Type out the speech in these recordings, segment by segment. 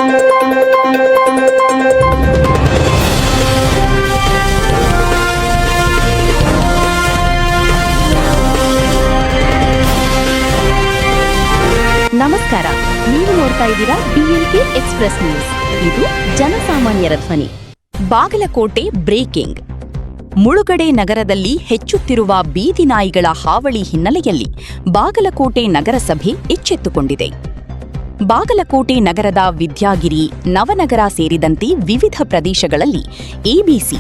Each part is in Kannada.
ನಮಸ್ಕಾರ, ನೀವು ನೋಡ್ತಾ ಇದ್ದೀರಾ BNK ಎಕ್ಸ್‌ಪ್ರೆಸ್ ನ್ಯೂಸ್. ಇದು ಜನಸಾಮಾನ್ಯರ ಧ್ವನಿ. ಬಾಗಲಕೋಟೆ ಬ್ರೇಕಿಂಗ್. ಮುಳುಗಡೆ ನಗರದಲ್ಲಿ ಹೆಚ್ಚುತ್ತಿರುವ ಬೀದಿ ನಾಯಿಗಳ ಹಾವಳಿ ಹಿನ್ನೆಲೆಯಲ್ಲಿ ಬಾಗಲಕೋಟೆ ನಗರಸಭೆ ಎಚ್ಚೆತ್ತುಕೊಂಡಿದೆ. ಬಾಗಲಕೋಟೆ ನಗರದ ವಿದ್ಯಾಗಿರಿ, ನವನಗರ ಸೇರಿದಂತೆ ವಿವಿಧ ಪ್ರದೇಶಗಳಲ್ಲಿ ABC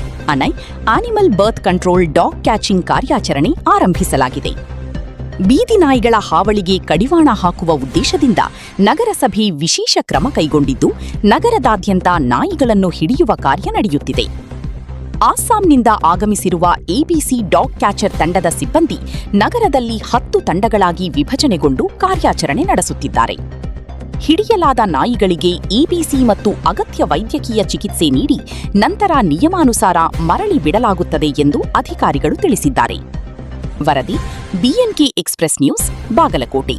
animal birth control dog catching ಕಾರ್ಯಾಚರಣೆ ಆರಂಭಿಸಲಾಗಿದೆ. ಬೀದಿ ನಾಯಿಗಳ ಹಾವಳಿಗೆ ಕಡಿವಾಣ ಹಾಕುವ ಉದ್ದೇಶದಿಂದ ನಗರಸಭೆ ವಿಶೇಷ ಕ್ರಮ ಕೈಗೊಂಡಿದ್ದು, ನಗರದಾದ್ಯಂತ ನಾಯಿಗಳನ್ನು ಹಿಡಿಯುವ ಕಾರ್ಯ ನಡೆಯುತ್ತಿದೆ. ಅಸ್ಸಾಂನಿಂದ ಆಗಮಿಸಿರುವ ABC ಡಾಗ್ ಕ್ಯಾಚರ್ ತಂಡದ ಸಿಬ್ಬಂದಿ ನಗರದಲ್ಲಿ 10 ತಂಡಗಳಾಗಿ ವಿಭಜನೆಗೊಂಡು ಕಾರ್ಯಾಚರಣೆ ನಡೆಸುತ್ತಿದ್ದಾರೆ. ಹಿಡಿಯಲಾದ ನಾಯಿಗಳಿಗೆ ABC ಮತ್ತು ಅಗತ್ಯ ವೈದ್ಯಕೀಯ ಚಿಕಿತ್ಸೆ ನೀಡಿ ನಂತರ ನಿಯಮಾನುಸಾರ ಮರಳಿ ಬಿಡಲಾಗುತ್ತದೆ ಎಂದು ಅಧಿಕಾರಿಗಳು ತಿಳಿಸಿದ್ದಾರೆ. ವರದಿ BNK ಎಕ್ಸ್‌ಪ್ರೆಸ್ ನ್ಯೂಸ್, ಬಾಗಲಕೋಟೆ.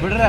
ಬಿಡ್ರ